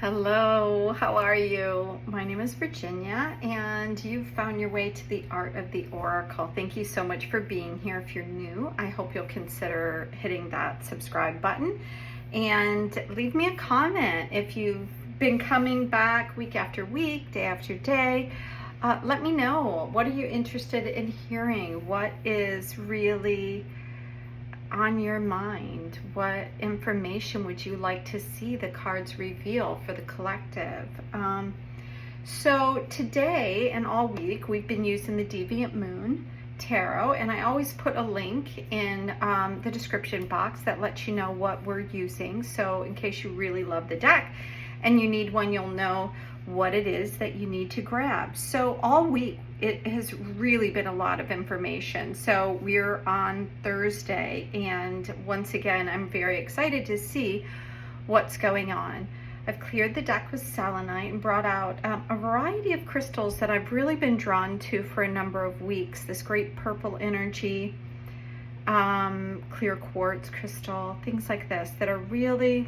Hello, how are you? My name is Virginia, and you've found your way to the Art of the Oracle. Thank you so much for being here. If you're new, I hope you'll consider hitting that subscribe button and leave me a comment. If you've been coming back week after week, day after day, let me know. What are you interested in hearing? What is really on your mind? What information would you like to see the cards reveal for the collective? So today and all week we've been using the Deviant Moon Tarot, and I always put a link in the description box that lets you know what we're using. So in case you really love the deck and you need one, you'll know what it is that you need to grab. So all week it has really been a lot of information. So we're on Thursday, and once again I'm very excited to see what's going on. I've cleared the deck with selenite and brought out a variety of crystals that I've really been drawn to for a number of weeks. This great purple energy, clear quartz crystal, things like this that are really,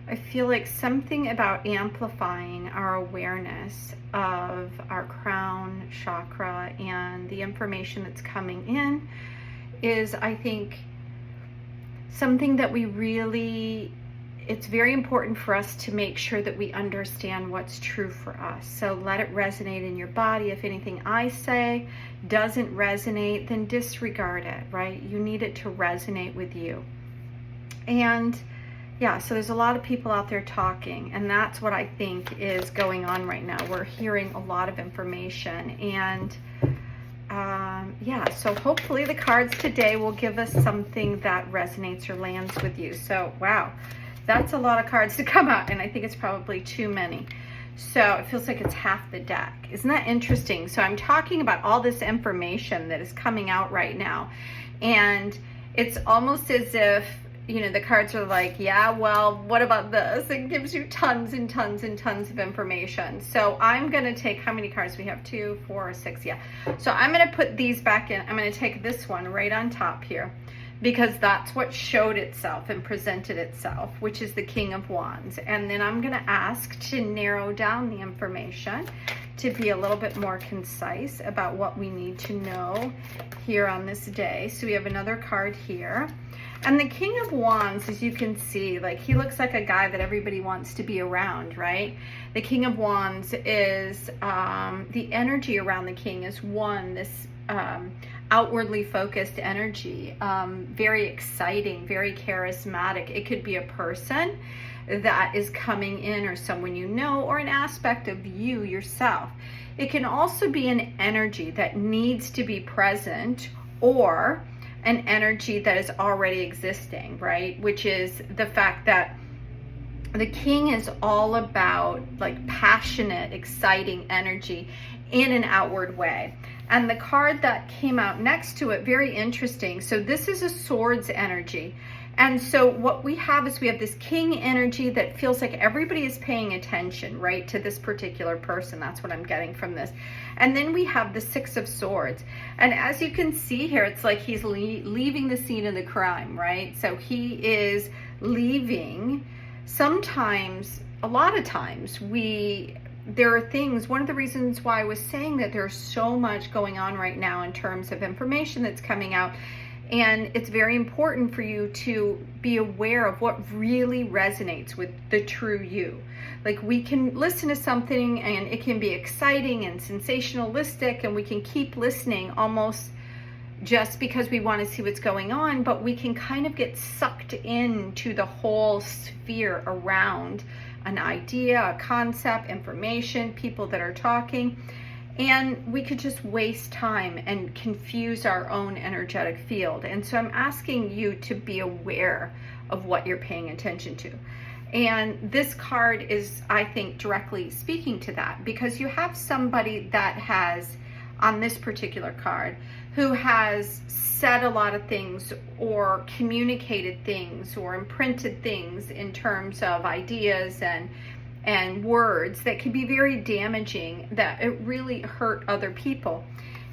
I feel like, something about amplifying our awareness of our crown chakra, and the information that's coming in is, I think, something that we really, it's very important for us to make sure that we understand what's true for us. So let it resonate in your body. If anything I say doesn't resonate, then disregard it, right? You need it to resonate with you. And yeah, so there's a lot of people out there talking, and that's what I think is going on right now. We're hearing a lot of information, and yeah, so hopefully the cards today will give us something that resonates or lands with you. So wow, that's a lot of cards to come out, and I think it's probably too many. So it feels like it's half the deck. Isn't that interesting? So I'm talking about all this information that is coming out right now, and it's almost as if, you know, the cards are like, yeah, well, what about this? It gives you tons and tons and tons of information. So I'm going to take, how many cards we have? 2, 4, 6, yeah. So I'm going to put these back in. I'm going to take this one right on top here, because that's what showed itself and presented itself, which is the King of Wands. And then I'm going to ask to narrow down the information to be a little bit more concise about what we need to know here on this day. So we have another card here. And the King of Wands, as you can see, like, he looks like a guy that everybody wants to be around, right? The King of Wands is, the energy around the king is one, this outwardly focused energy, very exciting, very charismatic. It could be a person that is coming in, or someone you know, or an aspect of you yourself. It can also be an energy that needs to be present, or an energy that is already existing, right? Which is the fact that the king is all about like passionate, exciting energy in an outward way. And the card that came out next to it, very interesting. So this is a swords energy. And so what we have is we have this king energy that feels like everybody is paying attention, right, to this particular person. That's what I'm getting from this. And then we have the 6 of Swords. And as you can see here, it's like he's leaving the scene of the crime, right? So he is leaving. Sometimes, a lot of times, there are things, one of the reasons why I was saying that there's so much going on right now in terms of information that's coming out, and it's very important for you to be aware of what really resonates with the true you. Like, we can listen to something and it can be exciting and sensationalistic, and we can keep listening almost just because we want to see what's going on, but we can kind of get sucked into the whole sphere around an idea, a concept, information, people that are talking. And we could just waste time and confuse our own energetic field. And so I'm asking you to be aware of what you're paying attention to. And this card is, I think, directly speaking to that, because you have somebody that has, on this particular card, who has said a lot of things, or communicated things, or imprinted things in terms of ideas and words that can be very damaging, that it really hurt other people.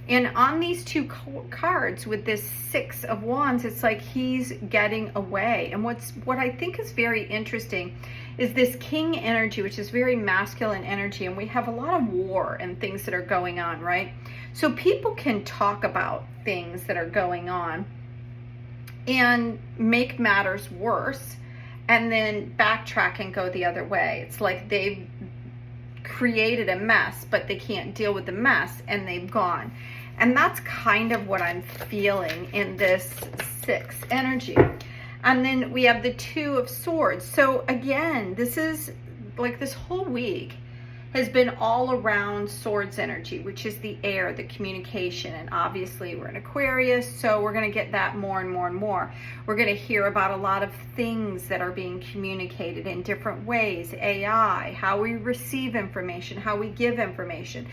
And on these two cards with this 6 of Wands, it's like he's getting away. And what I think is very interesting is this king energy, which is very masculine energy. And we have a lot of war and things that are going on, right? So people can talk about things that are going on and make matters worse and then backtrack and go the other way. It's like they've created a mess, but they can't deal with the mess and they've gone. And that's kind of what I'm feeling in this 6 energy. And then we have the 2 of Swords. So again, this is like this whole week has been all around Swords energy, which is the air, the communication. And obviously we're in Aquarius, so we're going to get that more and more and more. We're going to hear about a lot of things that are being communicated in different ways. AI, how we receive information, how we give information.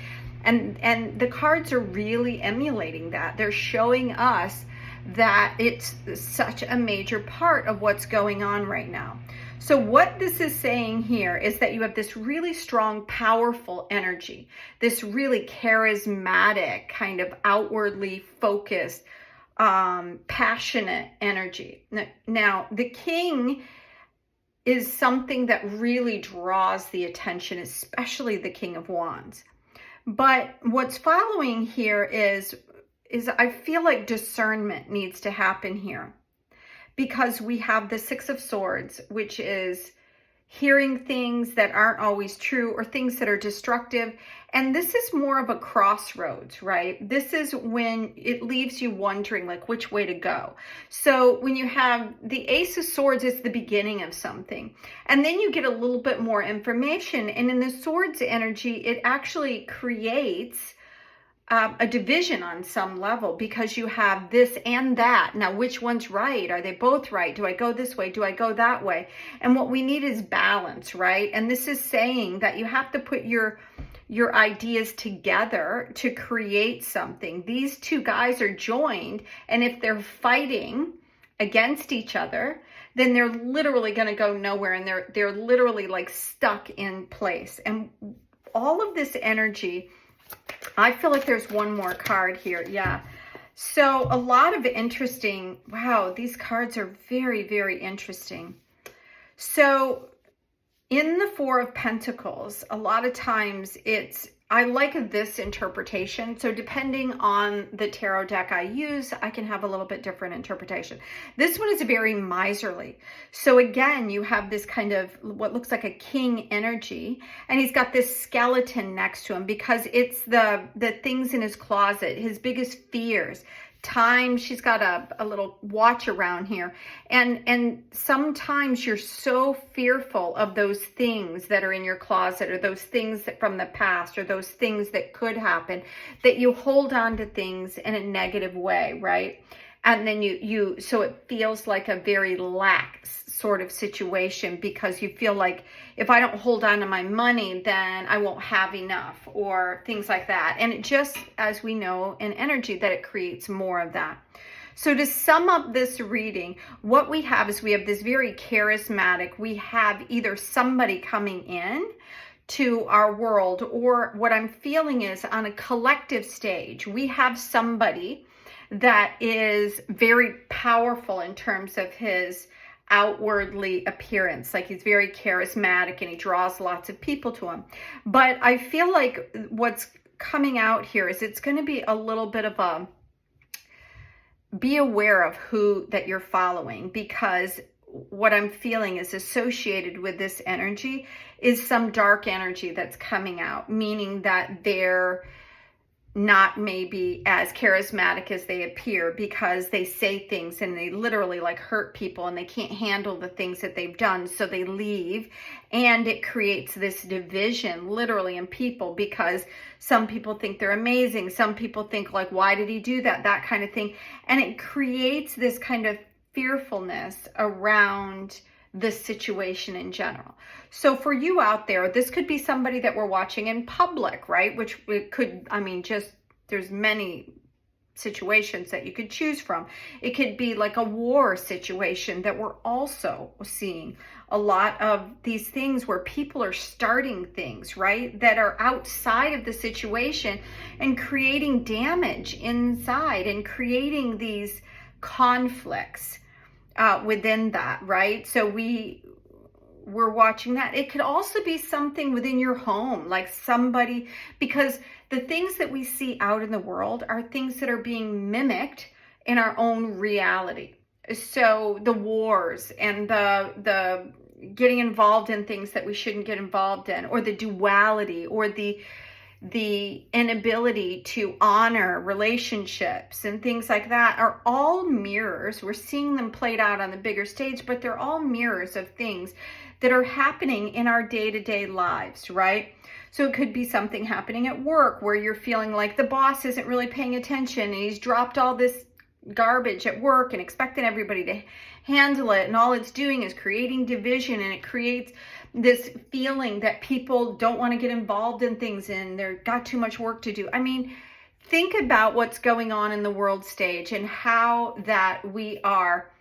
And the cards are really emulating that. They're showing us that it's such a major part of what's going on right now. So what this is saying here is that you have this really strong, powerful energy, this really charismatic, kind of outwardly focused, passionate energy. Now, the king is something that really draws the attention, especially the King of Wands. But what's following here is I feel like discernment needs to happen here, because we have the 6 of Swords, which is hearing things that aren't always true or things that are destructive. And this is more of a crossroads, right? This is when it leaves you wondering like which way to go. So when you have the Ace of Swords, it's the beginning of something. And then you get a little bit more information. And in the Swords energy, it actually creates a division on some level, because you have this and that. Now, which one's right? Are they both right? Do I go this way? Do I go that way? And what we need is balance, right? And this is saying that you have to put your ideas together to create something. These 2 guys are joined, and if they're fighting against each other, then they're literally going to go nowhere, and they're literally like stuck in place. And all of this energy, I feel like there's one more card here. Yeah. So a lot of interesting, wow, these cards are very, very interesting. So in the 4 of Pentacles, a lot of times I like this interpretation. So depending on the tarot deck I use, I can have a little bit different interpretation. This one is very miserly. So again, you have this kind of what looks like a king energy, and he's got this skeleton next to him because it's the things in his closet, his biggest fears. Time, she's got a little watch around here, and sometimes you're so fearful of those things that are in your closet, or those things from the past, or those things that could happen, that you hold on to things in a negative way, right? And then so it feels like a very lax sort of situation, because you feel like if I don't hold on to my money, then I won't have enough, or things like that. And it just, as we know in energy, that it creates more of that. So to sum up this reading, what we have is we have this very charismatic, we have either somebody coming in to our world, or what I'm feeling is on a collective stage, we have somebody that is very powerful in terms of his outwardly appearance. Like he's very charismatic and he draws lots of people to him. But I feel like what's coming out here is it's going to be a little bit of be aware of who that you're following, because what I'm feeling is associated with this energy is some dark energy that's coming out, meaning that they're not maybe as charismatic as they appear, because they say things and they literally like hurt people, and they can't handle the things that they've done, so they leave. And it creates this division literally in people, because some people think they're amazing, some people think like, why did he do that, that kind of thing. And it creates this kind of fearfulness around the situation in general. So for you out there, this could be somebody that we're watching in public, right? Which it could, I mean, just there's many situations that you could choose from. It could be like a war situation that we're also seeing a lot of these things where people are starting things, right, that are outside of the situation and creating damage inside and creating these conflicts within that, right? So we we're watching that. It could also be something within your home, like somebody, because the things that we see out in the world are things that are being mimicked in our own reality. So the wars and the getting involved in things that we shouldn't get involved in, or the duality, or the inability to honor relationships and things like that are all mirrors. We're seeing them played out on the bigger stage, but they're all mirrors of things that are happening in our day-to-day lives, right? So it could be something happening at work where you're feeling like the boss isn't really paying attention and he's dropped all this garbage at work and expecting everybody to handle it, and all it's doing is creating division, and it creates this feeling that people don't want to get involved in things and they've got too much work to do. I mean, think about what's going on in the world stage and how that we are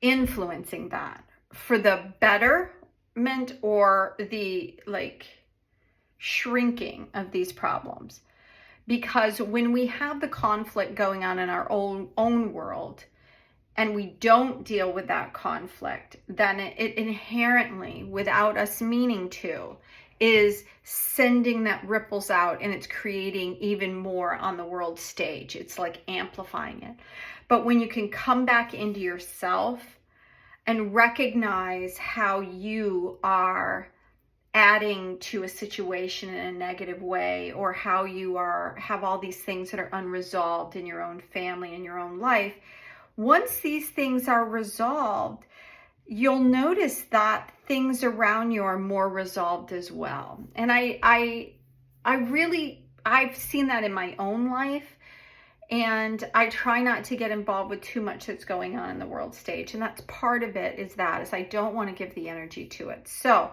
influencing that for the betterment or the shrinking of these problems. Because when we have the conflict going on in our own world, and we don't deal with that conflict, then it inherently, without us meaning to, is sending that ripples out, and it's creating even more on the world stage. It's like amplifying it. But when you can come back into yourself and recognize how you are adding to a situation in a negative way, or how you have all these things that are unresolved in your own family and your own life, once these things are resolved, you'll notice that things around you are more resolved as well. And I've seen that in my own life, and I try not to get involved with too much that's going on in the world stage. And that's part of it, is I don't want to give the energy to it. So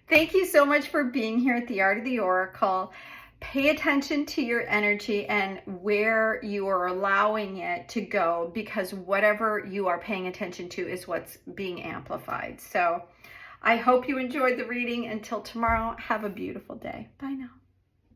thank you so much for being here at the Art of the Oracle. Pay attention to your energy and where you are allowing it to go, because whatever you are paying attention to is what's being amplified. So I hope you enjoyed the reading. Until tomorrow, have a beautiful day. Bye now.